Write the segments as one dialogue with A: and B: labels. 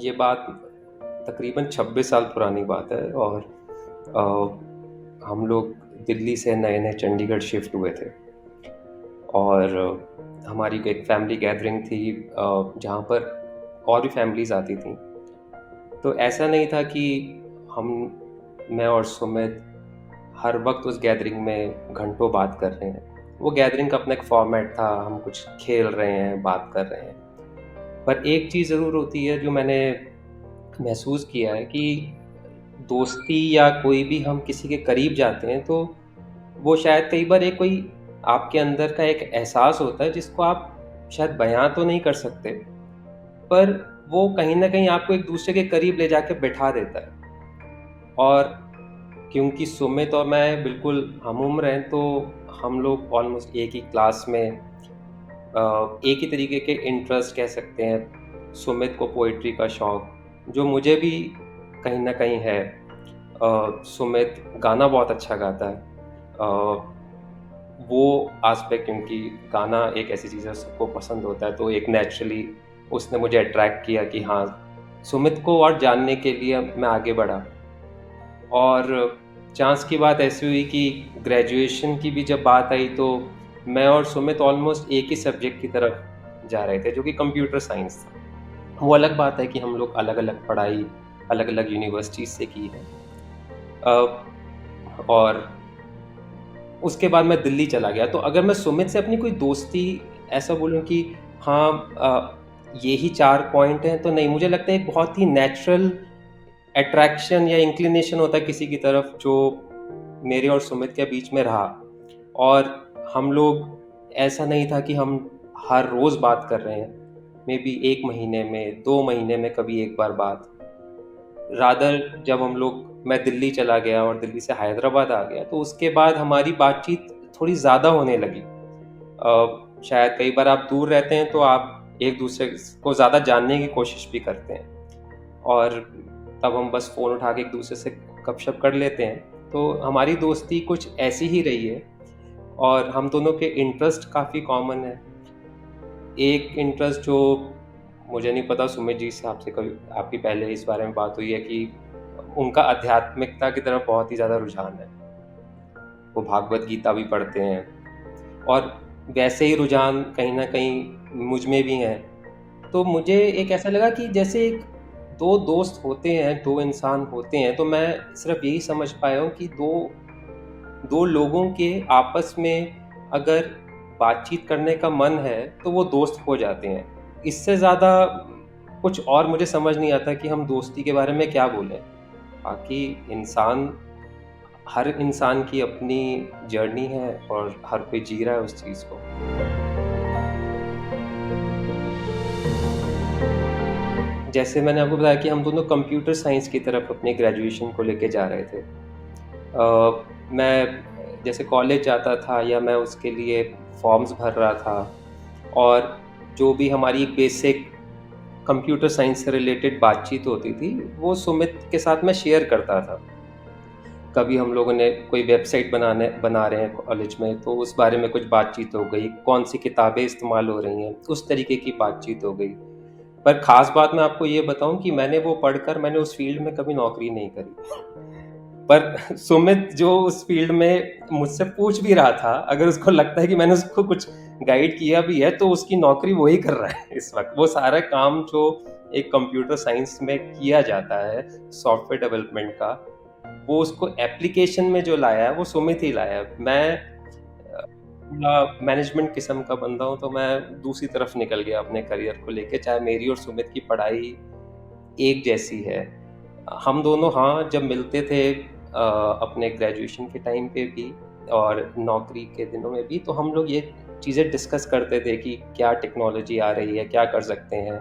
A: ये बात तकरीबन 26 साल पुरानी बात है और हम लोग दिल्ली से नए-नए चंडीगढ़ शिफ्ट हुए थे और हमारी एक फैमिली गैदरिंग थी जहाँ पर और भी फैमिलीज़ आती थीं। तो ऐसा नहीं था कि हम मैं और सुमित हर वक़्त उस गैदरिंग में घंटों बात कर रहे हैं। वो गैदरिंग का अपना एक फ़ॉर्मेट था, हम कुछ खेल रहे हैं, बात कर रहे हैं। पर एक चीज़ ज़रूर होती है जो मैंने महसूस किया है कि दोस्ती या कोई भी हम किसी के करीब जाते हैं तो वो शायद कई बार एक कोई आपके अंदर का एक एहसास होता है जिसको आप शायद बयां तो नहीं कर सकते, पर वो कहीं ना कहीं आपको एक दूसरे के करीब ले जाके बिठा देता है। और क्योंकि सुमित और मैं बिल्कुल हम उम्र हैं तो हम लोग ऑलमोस्ट एक ही क्लास में एक ही तरीके के इंटरेस्ट कह सकते हैं। सुमित को पोइट्री का शौक जो मुझे भी कहीं ना कहीं है। सुमित गाना बहुत अच्छा गाता है। वो एस्पेक्ट, क्योंकि गाना एक ऐसी चीज़ है सबको पसंद होता है, तो एक नेचुरली उसने मुझे अट्रैक्ट किया कि हाँ, सुमित को और जानने के लिए मैं आगे बढ़ा। और चांस की बात ऐसी हुई कि ग्रेजुएशन की भी जब बात आई तो मैं और सुमित ऑलमोस्ट एक ही सब्जेक्ट की तरफ जा रहे थे, जो कि कंप्यूटर साइंस था। वो अलग बात है कि हम लोग अलग-अलग पढ़ाई अलग-अलग यूनिवर्सिटीज़ से की है। अ, और उसके बाद मैं दिल्ली चला गया। तो अगर मैं सुमित से अपनी कोई दोस्ती ऐसा बोलूँ कि हाँ, ये ही 4 पॉइंट हैं तो नहीं, मुझे लगता है एक बहुत ही नेचुरल अट्रैक्शन या इंक्लिनेशन होता है किसी की तरफ जो मेरे और सुमित के बीच में रहा। और हम लोग, ऐसा नहीं था कि हम हर रोज़ बात कर रहे हैं, मे बी 1 महीने में, 2 महीने में कभी एक बार बात। रादर जब हम लोग मैं दिल्ली चला गया और दिल्ली से हैदराबाद आ गया तो उसके बाद हमारी बातचीत थोड़ी ज़्यादा होने लगी। शायद कई बार आप दूर रहते हैं तो आप एक दूसरे को ज़्यादा जानने की कोशिश भी करते हैं और तब हम बस फ़ोन उठा के एक दूसरे से गपशप कर लेते हैं। तो हमारी दोस्ती कुछ ऐसी ही रही है और हम दोनों के इंटरेस्ट काफ़ी कॉमन है। एक इंटरेस्ट जो मुझे नहीं पता सुमित जी से आपसे कभी आपकी पहले इस बारे में बात हुई है कि उनका आध्यात्मिकता की तरफ बहुत ही ज़्यादा रुझान है। वो भागवत गीता भी पढ़ते हैं और वैसे ही रुझान कहीं न कहीं मुझ में भी है। तो मुझे एक ऐसा लगा कि जैसे एक 2 दोस्त होते हैं, 2 इंसान होते हैं, तो मैं सिर्फ़ यही समझ पाया हूँ कि 2 लोगों के आपस में अगर बातचीत करने का मन है, तो वो दोस्त हो जाते हैं। इससे ज़्यादा कुछ और मुझे समझ नहीं आता कि हम दोस्ती के बारे में क्या बोलें। बाकी इंसान हर इंसान की अपनी जर्नी है और हर कोई जी रहा है उस चीज़ को। जैसे मैंने आपको बताया कि हम दोनों कंप्यूटर साइंस की तरफ अपनी ग्रेजुएशन को लेके जा रहे थे। मैं जैसे कॉलेज जाता था या मैं उसके लिए फॉर्म्स भर रहा था और जो भी हमारी बेसिक कंप्यूटर साइंस से रिलेटेड बातचीत होती थी, वो सुमित के साथ मैं शेयर करता था। कभी हम लोगों ने कोई वेबसाइट बना रहे हैं कॉलेज में, तो उस बारे में कुछ बातचीत हो गई, कौन-सी किताबें इस्तेमाल हो रही हैं, उस तरीके की बातचीत हो गई। पर ख़ास बात मैं आपको ये बताऊँ कि मैंने उस फ़ील्ड में कभी नौकरी नहीं करी। पर सुमित जो उस फ़ील्ड में मुझसे पूछ भी रहा था, अगर उसको लगता है कि मैंने उसको कुछ गाइड किया भी है, तो उसकी नौकरी वो ही कर रहा है इस वक़्त। वो सारा काम जो एक कंप्यूटर साइंस में किया जाता है, सॉफ्टवेयर डेवलपमेंट का, वो उसको एप्लीकेशन में जो लाया है, वो सुमित ही लाया है। मैं मैनेजमेंट किस्म का बंदा हूँ, तो मैं दूसरी तरफ निकल गया अपने करियर को लेके, चाहे मेरी और सुमित की पढ़ाई एक जैसी है। हम दोनों हाँ, जब मिलते थे अपने ग्रेजुएशन के टाइम पे भी और नौकरी के दिनों में भी, तो हम लोग ये चीज़ें डिस्कस करते थे कि क्या टेक्नोलॉजी आ रही है, क्या कर सकते हैं।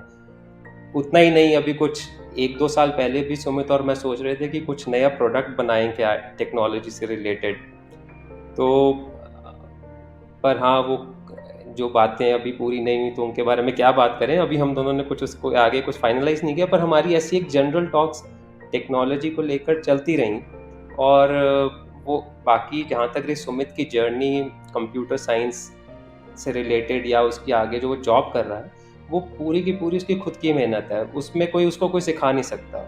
A: उतना ही नहीं, अभी कुछ 1-2 साल पहले भी सुमित और मैं सोच रहे थे कि कुछ नया प्रोडक्ट बनाएँ क्या टेक्नोलॉजी से रिलेटेड। तो पर हाँ, वो जो बातें अभी पूरी नहीं हुई तो उनके बारे में क्या बात करें। अभी हम दोनों ने कुछ उसको आगे कुछ फाइनलाइज़ नहीं किया, पर हमारी ऐसी एक जनरल टॉक्स टेक्नोलॉजी को लेकर चलती रहीं। और वो बाकी जहाँ तक रही सुमित की जर्नी कंप्यूटर साइंस से रिलेटेड या उसकी आगे जो वो जॉब कर रहा है, वो पूरी की पूरी उसकी खुद की मेहनत है, उसमें कोई उसको कोई सिखा नहीं सकता।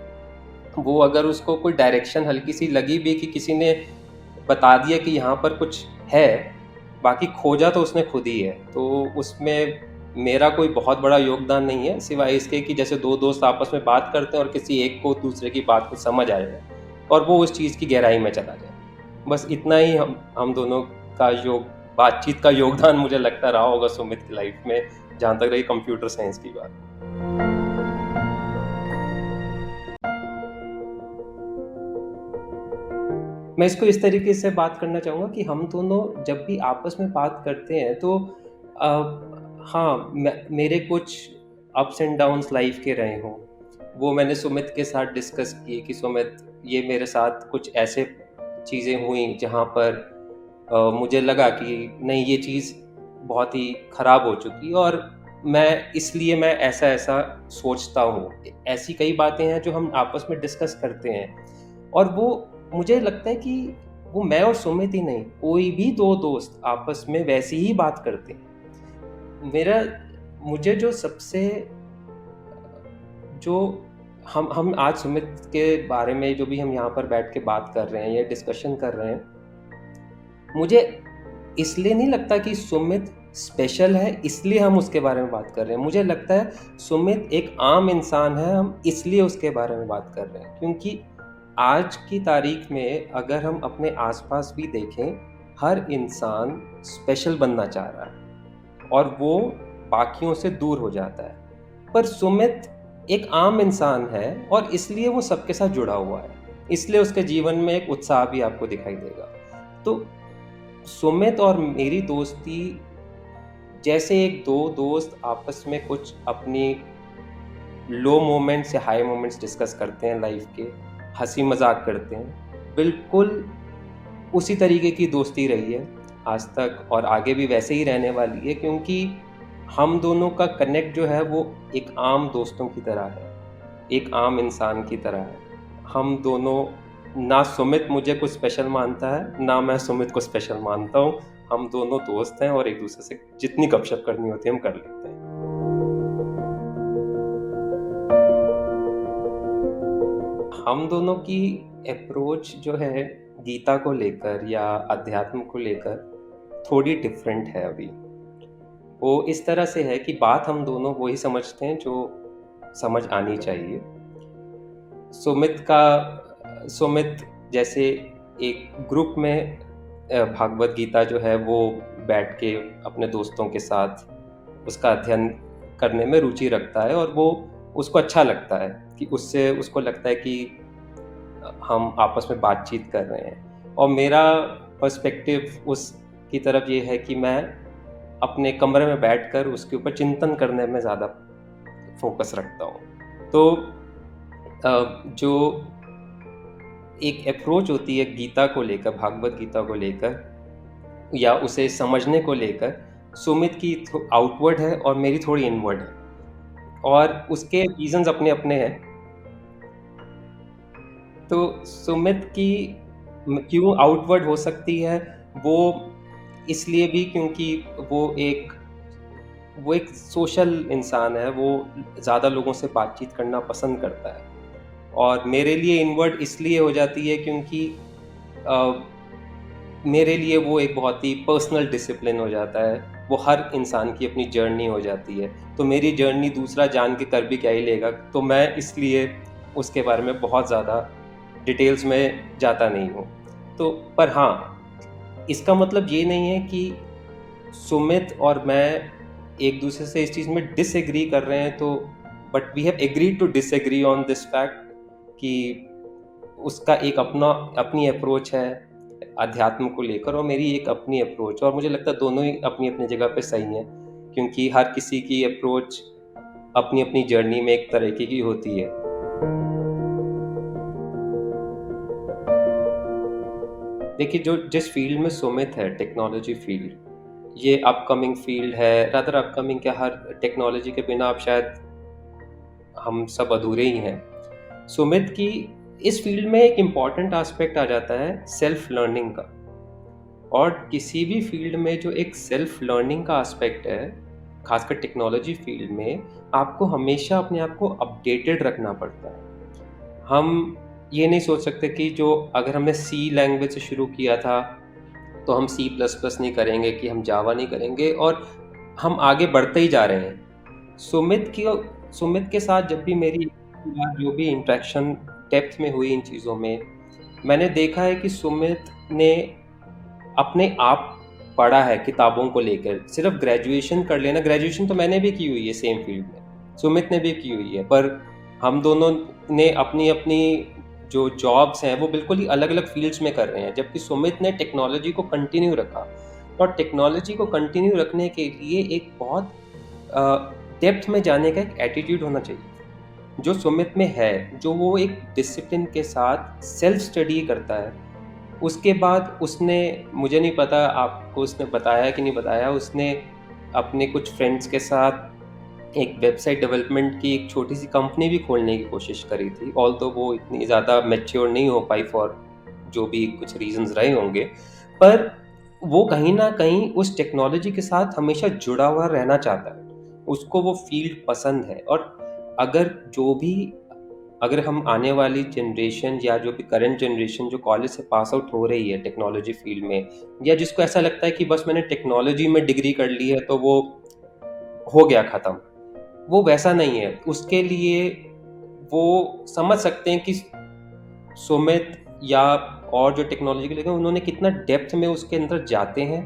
A: वो अगर उसको कोई डायरेक्शन हल्की-सी लगी भी कि किसी ने बता दिया कि यहाँ पर कुछ है, बाकी खोजा तो उसने खुद ही है। तो उसमें मेरा कोई बहुत बड़ा योगदान नहीं है, सिवाय इसके कि जैसे 2 दोस्त आपस में बात करते हैं और किसी एक को दूसरे की बात को समझ आ जाए और वो उस चीज़ की गहराई में चला जाए। बस इतना ही हम दोनों का बातचीत का योगदान मुझे लगता रहा होगा सुमित की लाइफ़ में, जहाँ तक रही कंप्यूटर साइंस की बात। मैं इसको इस तरीके से बात करना चाहूँगा कि हम दोनों जब भी आपस में बात करते हैं तो हाँ, मेरे कुछ अप्स एंड डाउन्स लाइफ के रहे हों। वो मैंने सुमित के साथ डिस्कस किए कि सुमित, ये मेरे साथ कुछ ऐसे चीज़ें हुई जहाँ पर मुझे लगा कि नहीं, ये चीज़ बहुत ही ख़राब हो चुकी है और मैं ऐसा-ऐसा सोचता हूँ। ऐसी कई बातें हैं जो हम आपस में डिस्कस करते हैं और वो मुझे लगता है कि वो मैं और सुमित ही नहीं, कोई भी 2 दोस्त आपस में वैसी ही बात करते हैं। मेरा मुझे जो सबसे जो हम आज सुमित के बारे में जो भी हम यहाँ पर बैठ के बात कर रहे हैं या डिस्कशन कर रहे हैं, मुझे इसलिए नहीं लगता कि सुमित स्पेशल है, इसलिए हम उसके बारे में बात कर रहे हैं। मुझे लगता है सुमित एक आम इंसान है, हम इसलिए उसके बारे में बात कर रहे हैं। क्योंकि आज की तारीख में अगर हम अपने आस-पास भी देखें, हर इंसान स्पेशल बनना चाह रहा है और वो बाकियों से दूर हो जाता है। पर सुमित एक आम इंसान है और इसलिए वो सबके साथ जुड़ा हुआ है। इसलिए उसके जीवन में एक उत्साह भी आपको दिखाई देगा। तो सुमित और मेरी दोस्ती जैसे एक 2 दोस्त आपस में कुछ अपनी लो मोमेंट्स या हाई मोमेंट्स डिस्कस करते हैं लाइफ के, हँसी-मज़ाक करते हैं, बिल्कुल उसी तरीके की दोस्ती रही है आज तक और आगे भी वैसे ही रहने वाली है, क्योंकि हम दोनों का कनेक्ट जो है वो एक आम दोस्तों की तरह है, एक आम इंसान की तरह है। हम दोनों, ना सुमित मुझे कुछ स्पेशल मानता है, ना मैं सुमित को स्पेशल मानता हूँ। हम दोनों दोस्त हैं और एक-दूसरे से जितनी गपशप करनी होती है हम कर लेते हैं। हम दोनों की अप्रोच जो है गीता को लेकर या अध्यात्म को लेकर थोड़ी डिफरेंट है अभी। वो इस तरह से है कि बात हम दोनों वही समझते हैं जो समझ आनी चाहिए। सुमित जैसे एक ग्रुप में भागवत गीता जो है वो बैठ के अपने दोस्तों के साथ उसका अध्ययन करने में रुचि रखता है और वो उसको अच्छा लगता है कि उससे उसको लगता है कि हम आपस में बातचीत कर रहे हैं। और मेरा पर्सपेक्टिव उसकी तरफ ये है कि मैं अपने कमरे में बैठकर उसके ऊपर चिंतन करने में ज़्यादा फ़ोकस रखता हूँ। तो जो एक अप्रोच होती है गीता को लेकर, भागवत गीता को लेकर या उसे समझने को लेकर, सुमित की आउटवर्ड है और मेरी थोड़ी इनवर्ड है और उसके रीज़न्स अपने-अपने हैं। तो सुमित की क्यों आउटवर्ड हो सकती है, वो इसलिए भी क्योंकि वो एक सोशल इंसान है, वो ज़्यादा लोगों से बातचीत करना पसंद करता है। और मेरे लिए इनवर्ट इसलिए हो जाती है क्योंकि अ, मेरे लिए वो एक बहुत ही पर्सनल डिसिप्लिन हो जाता है। वो हर इंसान की अपनी जर्नी हो जाती है। तो मेरी जर्नी दूसरा जान के कर भी क्या ही लेगा, तो मैं इसलिए उसके बारे में बहुत ज़्यादा डिटेल्स में जाता नहीं हूँ। तो पर हाँ, इसका मतलब ये नहीं है कि सुमित और मैं एक-दूसरे से इस चीज़ में डिसएग्री कर रहे हैं, तो but we have agreed to disagree on this fact कि उसका एक अपनी अप्रोच है अध्यात्म को लेकर और मेरी एक अपनी अप्रोच, और मुझे लगता है दोनों ही अपनी-अपनी जगह पे सही हैं, क्योंकि हर किसी की अप्रोच अपनी-अपनी जर्नी में एक तरीके की होती है। देखिए, जो जिस फ़ील्ड में सुमित है, टेक्नोलॉजी फ़ील्ड, ये अपकमिंग फ़ील्ड है, रादर अपकमिंग क्या, हर टेक्नोलॉजी के बिना अब शायद हम सब अधूरे ही हैं। सुमित की इस फ़ील्ड में एक इम्पॉर्टेंट एस्पेक्ट आ जाता है सेल्फ लर्निंग का, और किसी भी फ़ील्ड में जो एक सेल्फ लर्निंग का एस्पेक्ट है, खासकर टेक्नोलॉजी फ़ील्ड में आपको हमेशा अपने आप को अपडेटेड रखना पड़ता है। हम ये नहीं सोच सकते कि जो अगर हमने सी लैंग्वेज से शुरू किया था, तो हम सी प्लस प्लस नहीं करेंगे, कि हम जावा नहीं करेंगे, और हम आगे बढ़ते ही जा रहे हैं। सुमित के साथ जब भी मेरी जो भी इंटरेक्शन डेप्थ में हुई इन चीज़ों में, मैंने देखा है कि सुमित ने अपने आप पढ़ा है किताबों को लेकर। सिर्फ ग्रेजुएशन कर लेना, ग्रेजुएशन तो मैंने भी की हुई है सेम फील्ड में, सुमित ने भी की हुई है, पर हम दोनों ने अपनी अपनी जो जॉब्स हैं वो बिल्कुल ही अलग अलग फील्ड्स में कर रहे हैं, जबकि सुमित ने टेक्नोलॉजी को कंटिन्यू रखा। और टेक्नोलॉजी को कंटिन्यू रखने के लिए एक बहुत डेप्थ में जाने का एक एटीट्यूड होना चाहिए, जो सुमित में है, जो वो एक डिसिप्लिन के साथ सेल्फ स्टडी करता है। उसके बाद उसने, मुझे नहीं पता आपको उसने बताया कि नहीं बताया, उसने अपने कुछ फ्रेंड्स के साथ एक वेबसाइट डेवलपमेंट की एक छोटी-सी कंपनी भी खोलने की कोशिश करी थी। ऑल्दो वो इतनी ज़्यादा मैच्योर नहीं हो पाई फॉर जो भी कुछ रीज़न्स रहे होंगे। पर वो कहीं न कहीं उस टेक्नोलॉजी के साथ हमेशा जुड़ा हुआ रहना चाहता है। उसको वो फ़ील्ड पसंद है, और अगर जो भी अगर हम आने वाली जनरेशन या जो भी करंट जनरेशन जो कॉलेज से पास आउट हो रही है टेक्नोलॉजी फील्ड में, या जिसको ऐसा लगता है कि बस मैंने टेक्नोलॉजी में डिग्री कर ली है तो वो हो गया ख़त्म, वो वैसा नहीं है। उसके लिए वो समझ सकते हैं कि सुमित या और जो टेक्नोलॉजी के लोग हैं उन्होंने कितना डेप्थ में उसके अंदर जाते हैं,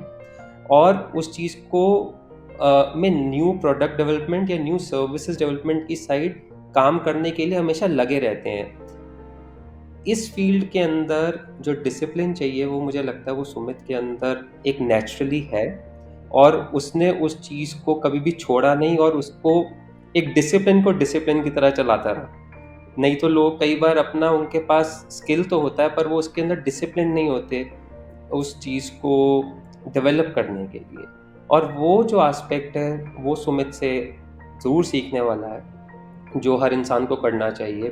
A: और उस चीज़ को में न्यू प्रोडक्ट डेवलपमेंट या न्यू सर्विसेज डेवलपमेंट की साइड काम करने के लिए हमेशा लगे रहते हैं। इस फील्ड के अंदर जो डिसिप्लिन चाहिए वो मुझे लगता है वो सुमित के अंदर एक नेचुरली है, और उसने उस चीज़ को कभी भी छोड़ा नहीं, और उसको एक डिसिप्लिन को डिसिप्लिन की तरह चलाता रहा। नहीं तो लोग कई बार अपना, उनके पास स्किल तो होता है पर वो उसके अंदर डिसिप्लिन नहीं होते उस चीज़ को डेवलप करने के लिए। और वो जो एस्पेक्ट है वो सुमित से ज़रूर सीखने वाला है, जो हर इंसान को करना चाहिए।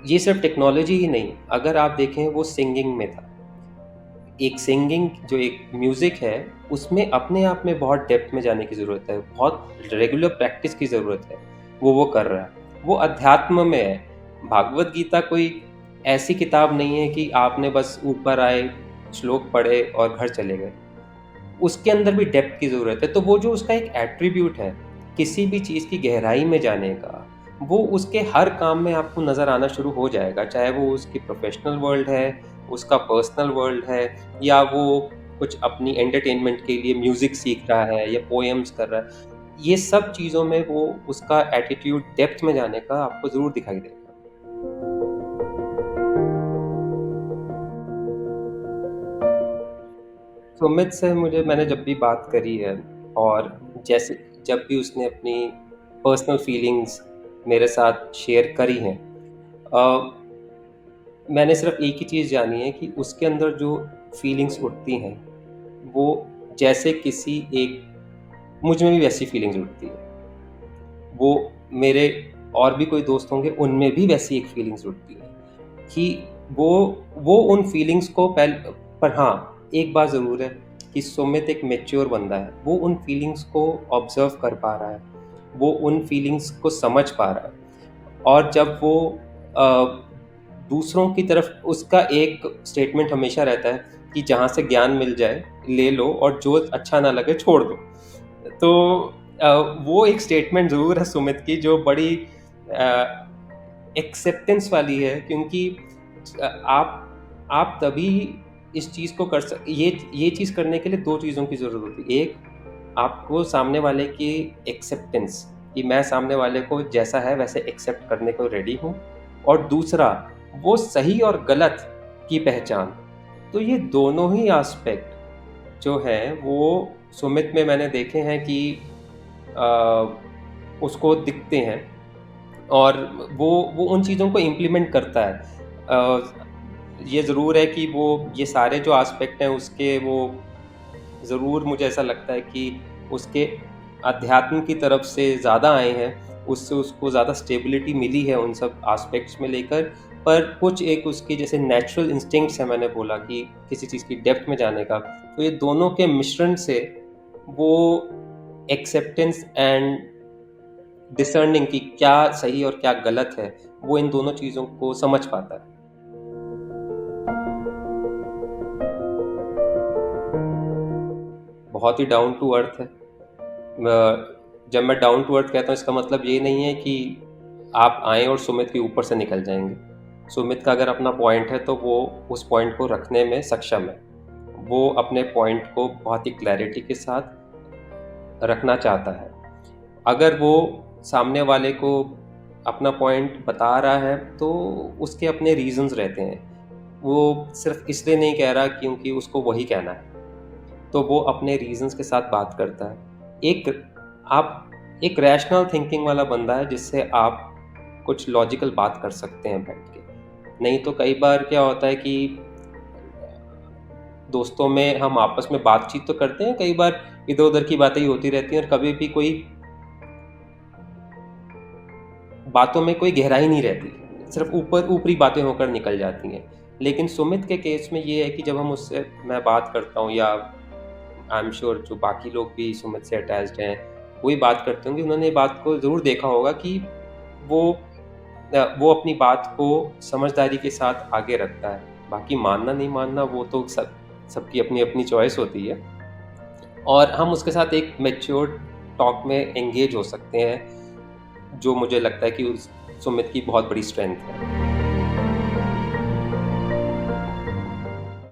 A: ये सिर्फ टेक्नोलॉजी ही नहीं, अगर आप देखें वो सिंगिंग में था। एक सिंगिंग जो एक म्यूज़िक है, उसमें अपने आप में बहुत डेप्थ में जाने की ज़रूरत है, बहुत रेगुलर प्रैक्टिस की ज़रूरत है, वो कर रहा है। वो अध्यात्म में है। भागवत गीता कोई ऐसी किताब नहीं है कि आपने बस ऊपर आए, श्लोक पढ़े और घर चले गए। उसके अंदर भी डेप्थ की ज़रूरत है। तो वो जो उसका एक एट्रीब्यूट है, किसी भी चीज़ की गहराई में जाने का, वो उसके हर काम में आपको नज़र आना शुरू हो जाएगा। चाहे वो उसकी प्रोफ़ेशनल वर्ल्ड है, उसका पर्सनल वर्ल्ड है, या वो कुछ अपनी एंटरटेनमेंट के लिए म्यूज़िक सीख रहा है या पोएम्स कर रहा है। ये सब चीज़ों में वो उसका एटीट्यूड डेप्थ में जाने का आपको ज़रूर दिखाई देगा। सुमित से मैंने जब भी बात करी है, और जैसे जब भी उसने अपनी पर्सनल फीलिंग्स मेरे साथ शेयर करी हैं, अ, मैंने सिर्फ एक ही चीज़ जानी है कि उसके अंदर जो फीलिंग्स उठती हैं, वो जैसे किसी एक, मुझ में भी वैसी फीलिंग्स उठती है। वो मेरे और भी कोई दोस्त होंगे, उनमें भी वैसी एक फीलिंग्स उठती है कि वो वो उन फीलिंग्स को पर हाँ, एक बात ज़रूर है कि सुमित एक मैच्योर बंदा है। वो उन फीलिंग्स को ऑब्ज़र्व कर पा रहा है, वो उन फीलिंग्स को समझ पा रहा है, और जब वो अ, दूसरों की तरफ, उसका एक स्टेटमेंट हमेशा रहता है कि जहाँ से ज्ञान मिल जाए, ले लो, और जो अच्छा ना लगे छोड़ दो। तो अ, वो एक स्टेटमेंट ज़रूर है सुमित की, जो बड़ी एक्सेप्टेंस वाली है, क्योंकि आप तभी इस चीज़ को कर सक ये चीज़ करने के लिए 2 चीज़ों की ज़रूरत होती है। एक, आपको सामने वाले की एक्सेप्टेंस, कि मैं सामने वाले को जैसा है वैसे एक्सेप्ट करने को रेडी हूँ, और दूसरा, वो सही और गलत की पहचान। तो ये दोनों ही एस्पेक्ट जो हैं वो सुमित में मैंने देखे हैं कि उसको दिखते हैं, और वो उन चीज़ों को इम्प्लीमेंट करता है। ये ज़रूर है कि वो ये सारे जो एस्पेक्ट हैं उसके, वो ज़रूर मुझे ऐसा लगता है कि उसके अध्यात्म की तरफ से ज़्यादा आए हैं, उससे उसको ज़्यादा स्टेबिलिटी मिली है उन सब एस्पेक्ट्स में लेकर। पर कुछ एक उसकी जैसे नेचुरल इंस्टिंक्ट्स है, मैंने बोला कि किसी चीज़ की डेप्थ में जाने का, तो ये दोनों के मिश्रण से वो एक्सेप्टेंस एंड डिसर्निंग कि क्या सही और क्या गलत है, वो इन दोनों चीज़ों को समझ पाता है। बहुत ही डाउन टू अर्थ है। जब मैं डाउन टू अर्थ कहता हूँ, इसका मतलब ये नहीं है कि आप आएँ और सुमित के ऊपर से निकल जाएँगे। सुमित का अगर अपना पॉइंट है तो वो उस पॉइंट को रखने में सक्षम है। वो अपने पॉइंट को बहुत ही क्लैरिटी के साथ रखना चाहता है। अगर वो सामने वाले को अपना पॉइंट बता रहा है तो उसके अपने रीज़न्स रहते हैं। वो सिर्फ़ इसलिए नहीं कह रहा क्योंकि उसको वही कहना है। तो वो अपने रीज़न्स के साथ बात करता है। एक रैशनल थिंकिंग वाला बंदा है जिससे आप कुछ लॉजिकल बात कर सकते हैं बैठ के। नहीं तो कई बार क्या होता है कि दोस्तों में हम आपस में बातचीत तो करते हैं, कई बार इधर-उधर की बातें ही होती रहती हैं और कभी भी कोई बातों में कोई गहराई नहीं रहती। सिर्फ़ ऊपरी बातें होकर निकल जाती हैं। लेकिन सुमित के केस में ये है कि जब मैं बात करता हूँ या आई एम श्योर जो बाकी लोग भी सुमित से अटैच्ड हैं, वो ही बात करते होंगे, उन्होंने ये बात को ज़रूर देखा होगा कि वो वो अपनी बात को समझदारी के साथ आगे रखता है। बाकी मानना नहीं मानना वो तो सबकी अपनी-अपनी चॉइस होती है और हम उसके साथ एक मैच्योर्ड टॉक में एंगेज हो सकते हैं, जो मुझे लगता है कि उस सुमित की बहुत बड़ी स्ट्रेंथ है।